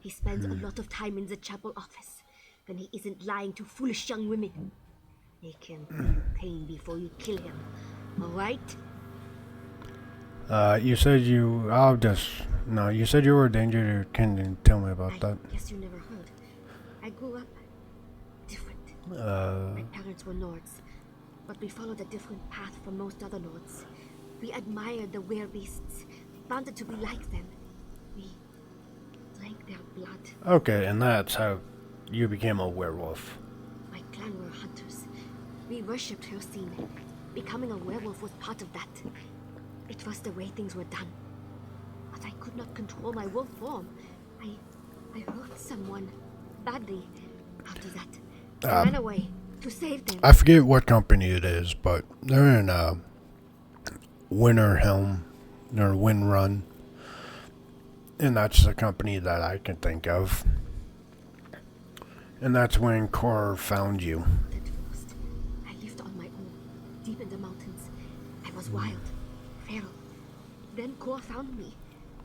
He spends a lot of time in the chapel office when he isn't lying to foolish young women. Make him feel pain before you kill him, alright? You said you... I'll just... No, you said you were a danger. Can you tell me about that? I guess you never heard. I grew up different. Uh... My parents were Nords, but we followed a different path from most other Nords. We admired the werebeasts, wanted to be like them. We drank their blood. Okay, and that's how you became a werewolf. My clan were hunters. We worshipped Hircine. Becoming a werewolf was part of that. It was the way things were done. But I could not control my wolf form. I hurt someone badly. After that, I ran away to save them. I forget what company it is, but they're in Winter Helm. They're Wind Run. And that's the company that I can think of. And that's when Cor found you. At first, I lived on my own, deep in the mountains. I was wild, feral. Then Cor found me.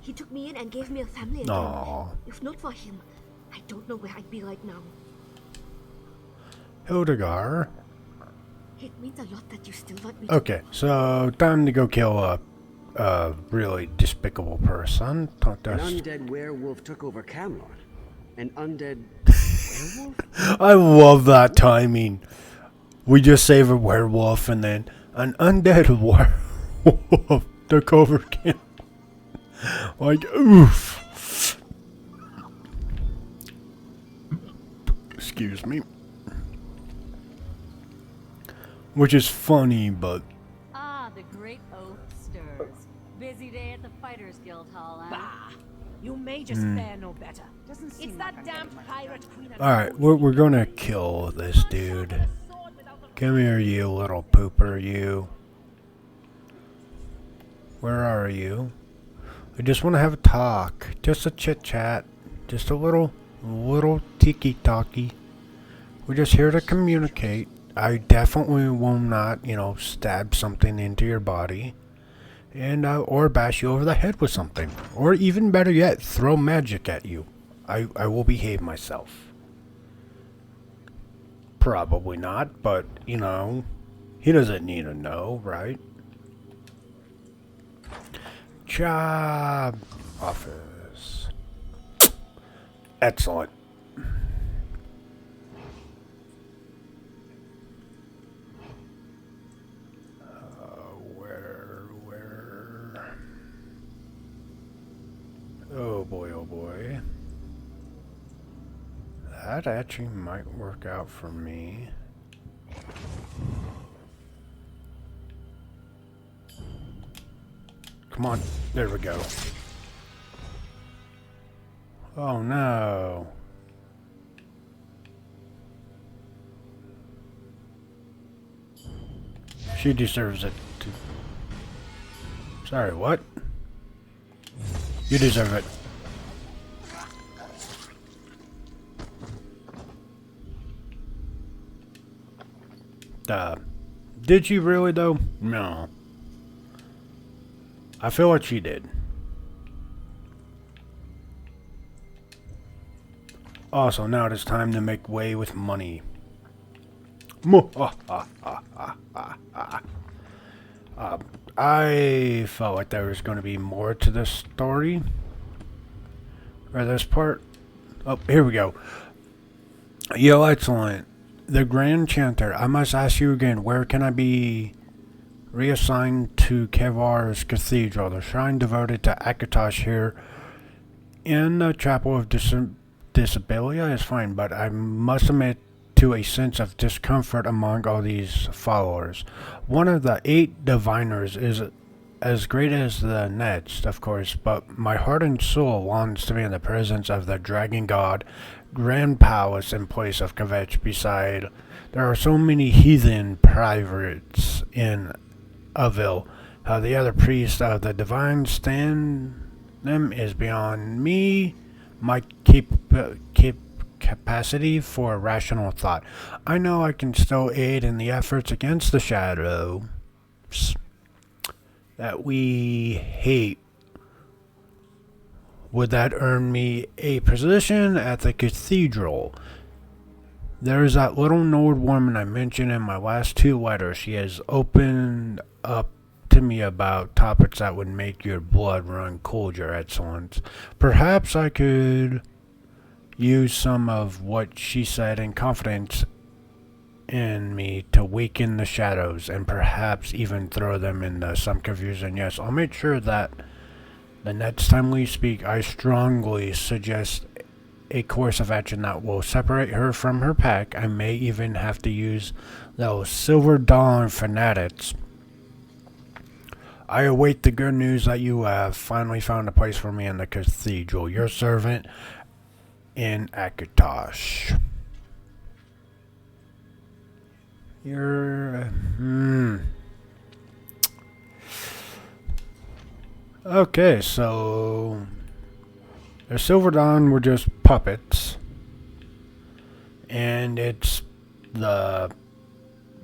He took me in and gave me a family again. Aww. If not for him, I don't know where I'd be right now. Hildegard. It means a lot that you still want me to... Okay, so time to go kill a really despicable person. An undead werewolf took over Camelot. An undead werewolf? I love that timing. We just save a werewolf and then an undead werewolf took over Camelot. Like, oof. Excuse me. Which is funny, but... Ah, the great oath stirs. Busy day at the Fighters Guild Hall, huh? Bah! You may just fare no better. Doesn't seem it's that damned pirate queen. Alright, we're gonna kill this dude. Come here, you little pooper, you. Where are you? I just want to have a talk. Just a chit-chat. Just a little tiki-talky. We're just here to communicate. I definitely will not, stab something into your body. And, or bash you over the head with something. Or even better yet, throw magic at you. I will behave myself. Probably not, but, he doesn't need to know, right? Job office. Excellent. Where? Oh boy. That actually might work out for me. Come on, there we go. Oh no. She deserves it too. Sorry, what? You deserve it. Did she really though? No. I feel like she did. Also, now it is time to make way with money. I felt like there was going to be more to this story. Or this part. Oh, here we go. Yo, excellent. The Grand Chanter, I must ask you again, where can I be reassigned to Kevar's Cathedral, the shrine devoted to Akatosh here in the Chapel of Disabilia is fine, but I must admit to a sense of discomfort among all these followers. One of the 8 diviners is as great as the next, of course, but my heart and soul longs to be in the presence of the Dragon God, Grand Palace in place of Kvetch beside. There are so many heathen privates in Avil. How the other priests of the divine stand them is beyond me. My capacity for rational thought. I know I can still aid in the efforts against the shadows that we hate would that earn me a position at the cathedral? There's that little Nord woman I mentioned in my last 2 letters. She has opened up to me about topics that would make your blood run cold, Your Excellence. Perhaps I could use some of what she said in confidence in me to weaken the shadows and perhaps even throw them into some confusion. Yes, I'll make sure that the next time we speak, I strongly suggest a course of action that will separate her from her pack. I may even have to use those Silver Dawn fanatics. I await the good news that you have finally found a place for me in the cathedral. Your servant in Akatosh. Okay, so the Silver Dawn were just puppets, and it's the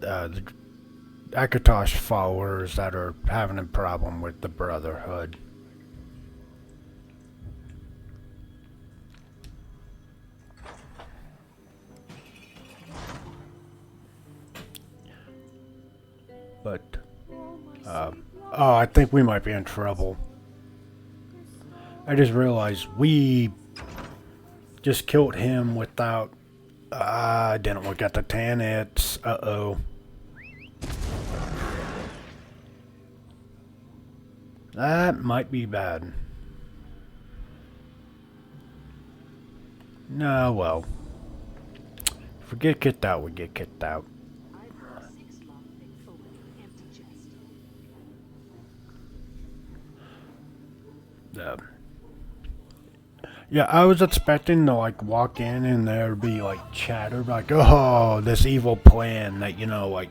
Akatosh followers that are having a problem with the Brotherhood. But, oh, I think we might be in trouble. I just realized we just killed him without, I didn't look at the tanits. Uh-oh. That might be bad. No, well. If we get kicked out, we get kicked out. Yeah, I was expecting to like walk in and there'd be like chatter like, oh, this evil plan that, you know, like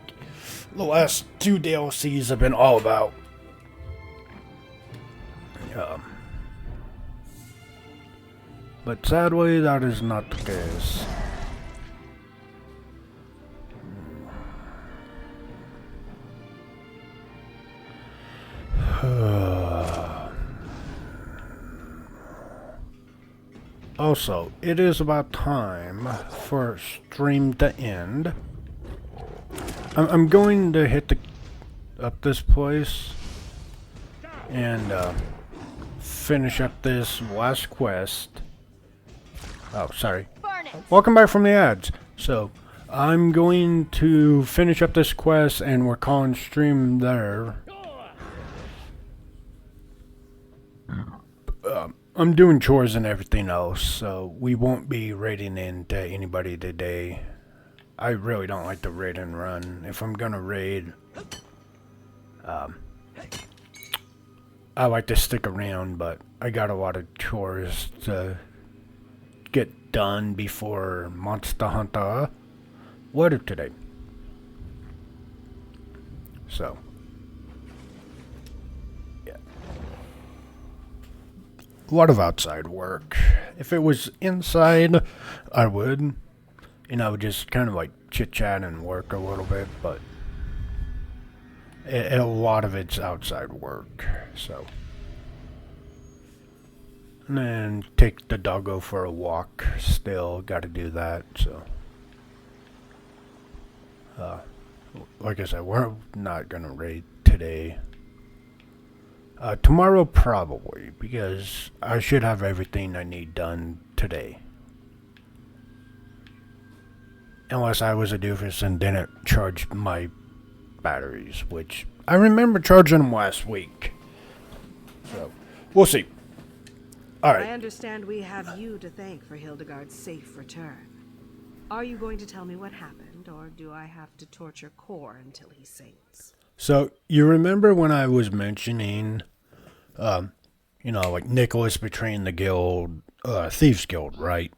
the last 2 DLCs have been all about. But sadly, that is not the case. Also, it is about time for stream to end. I'm going to hit up this place and finish up this last quest. Oh, sorry. Welcome back from the ads. So, I'm going to finish up this quest and we're calling stream there. I'm doing chores and everything else, so we won't be raiding into anybody today. I really don't like to raid and run. If I'm gonna raid, I like to stick around, but I got a lot of chores to get done before Monster Hunter later today. So, yeah. A lot of outside work. If it was inside, I would. And I would just kind of like chit-chat and work a little bit, but a lot of it's outside work, so. And then take the doggo for a walk, still gotta do that, so. Like I said, we're not gonna raid today. Tomorrow probably, because I should have everything I need done today. Unless I was a doofus and didn't charge my batteries, which I remember charging them last week. So, we'll see. Alright. I understand we have you to thank for Hildegard's safe return. Are you going to tell me what happened, or do I have to torture Core until he sings? So, you remember when I was mentioning, you know, like Nicholas betraying the guild, Thieves Guild, right?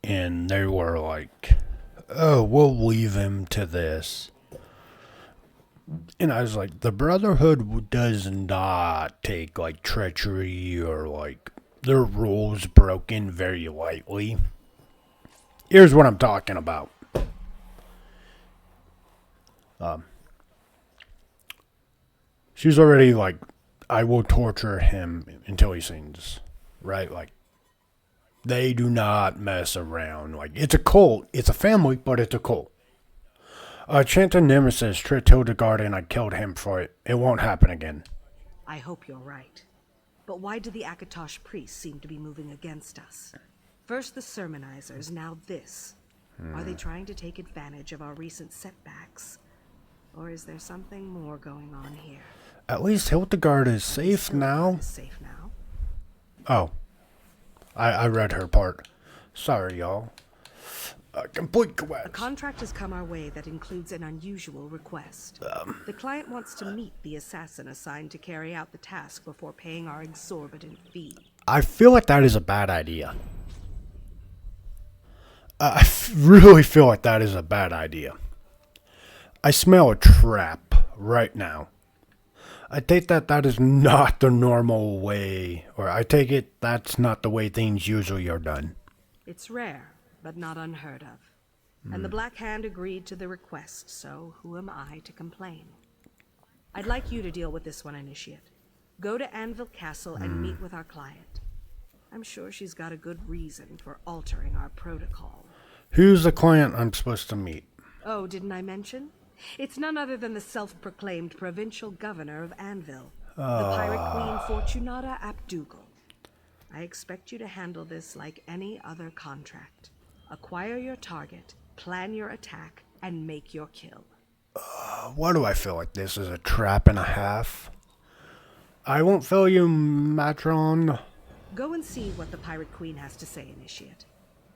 And they were like, oh, we'll leave him to this. And I was like, the Brotherhood does not take, like, treachery or, like, their rules broken very lightly. Here's what I'm talking about. She's already, like, I will torture him until he sings, right? Like, They do not mess around. Like, it's a cult. It's a family, but it's a cult. Chanting Nemesis tricked Hildegard and I killed him for it. It won't happen again. I hope you're right. But why do the Akatosh priests seem to be moving against us? First the sermonizers, now this. Are they trying to take advantage of our recent setbacks? Or is there something more going on here? At least Hildegard is safe now. Is safe now? Oh. I read her part. Sorry, y'all. Complete A quest. contract has come our way that includes an unusual request. The client wants to meet the assassin assigned to carry out the task before paying our exorbitant fee. I feel like that is a bad idea. Really feel like that is a bad idea. I smell a trap right now. I take that is not the normal way, or I take it that's not the way things usually are done. It's rare, but not unheard of. And the Black Hand agreed to the request, so who am I to complain? I'd like you to deal with this one, Initiate. Go to Anvil Castle and meet with our client. I'm sure she's got a good reason for altering our protocol. Who's the client I'm supposed to meet? Oh, didn't I mention? It's none other than the self-proclaimed provincial governor of Anvil, the pirate queen Fortunata Abdougal. I expect you to handle this like any other contract. Acquire your target, plan your attack, and make your kill. Why do I feel like this is a trap and a half? I won't fail you, Matron. Go and see what the pirate queen has to say, Initiate.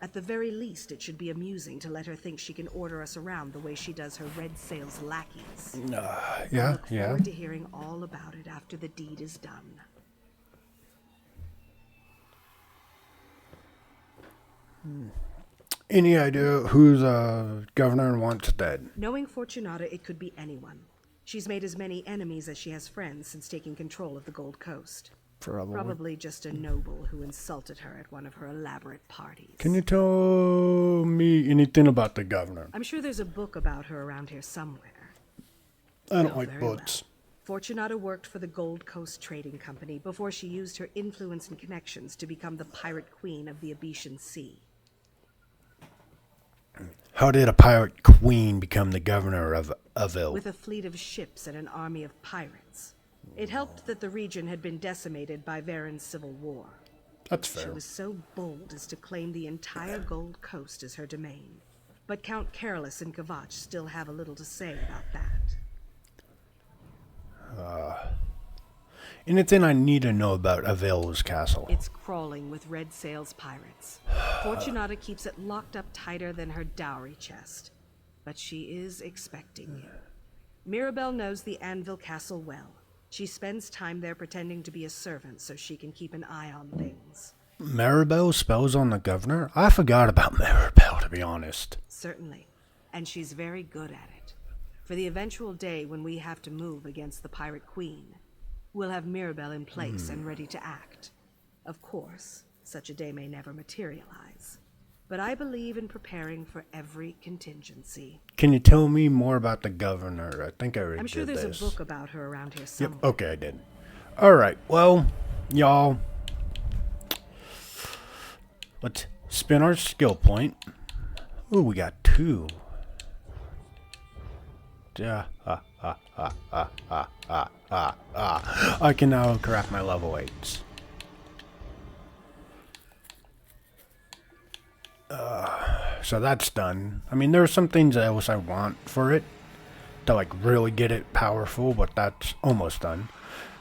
At the very least, it should be amusing to let her think she can order us around the way she does her Red Sail's lackeys. Yeah. Look forward to hearing all about it after the deed is done. Any idea who's governor wants dead? Knowing Fortunata, it could be anyone. She's made as many enemies as she has friends since taking control of the Gold Coast. Probably just a noble who insulted her at one of her elaborate parties. Can you tell me anything about the governor? I'm sure there's a book about her around here somewhere. I don't Oh, like very books. well. Fortunata worked for the Gold Coast Trading Company before she used her influence and connections to become the pirate queen of the Abetian Sea. How did a pirate queen become the governor of Avil? With a fleet of ships and an army of pirates. It helped that the region had been decimated by Varen's civil war. That's She fair. was so bold as to claim the entire Gold Coast as her domain. But Count Carolus and Kavach still have a little to say about that. Anything I need to know about Avil's castle? It's crawling with Red Sail's pirates. Fortunata keeps it locked up tighter than her dowry chest. But she is expecting you. Mirabelle knows the Anvil Castle well. She spends time there pretending to be a servant so she can keep an eye on things. Maribel spells on the governor? I forgot about Maribel, to be honest. Certainly. And she's very good at it. For the eventual day when we have to move against the Pirate Queen, we'll have Mirabelle in place and ready to act. Of course, such a day may never materialize. But I believe in preparing for every contingency. Can you tell me more about the governor? I think I already I'm sure did there's this. a book about her around here Yep, somewhere. okay, I did. Alright, well, y'all. Let's spin our skill point. Ooh, we got 2. I can now craft my level 8s. So that's done. I mean, there are some things else I want for it to like really get it powerful, but that's almost done.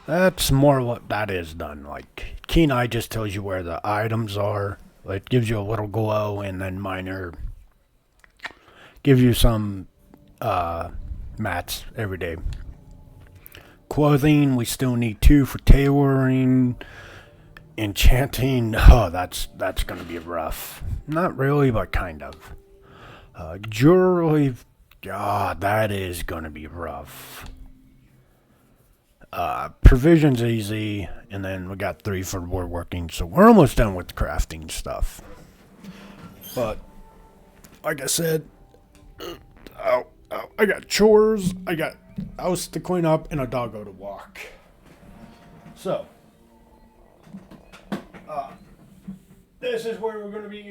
That's more what that is done. Like Keen Eye just tells you where the items are. It gives you a little glow, and then Minor gives you some mats every day. Clothing, we still need 2 for tailoring. Enchanting, oh, that's gonna be rough. Not really, but kind of. Jewelry, God, that is gonna be rough. Provisions easy, and then we got 3 for woodworking, so we're almost done with the crafting stuff. But, like I said, I got chores, I got house to clean up, and a doggo to walk. So, This is where we're going to be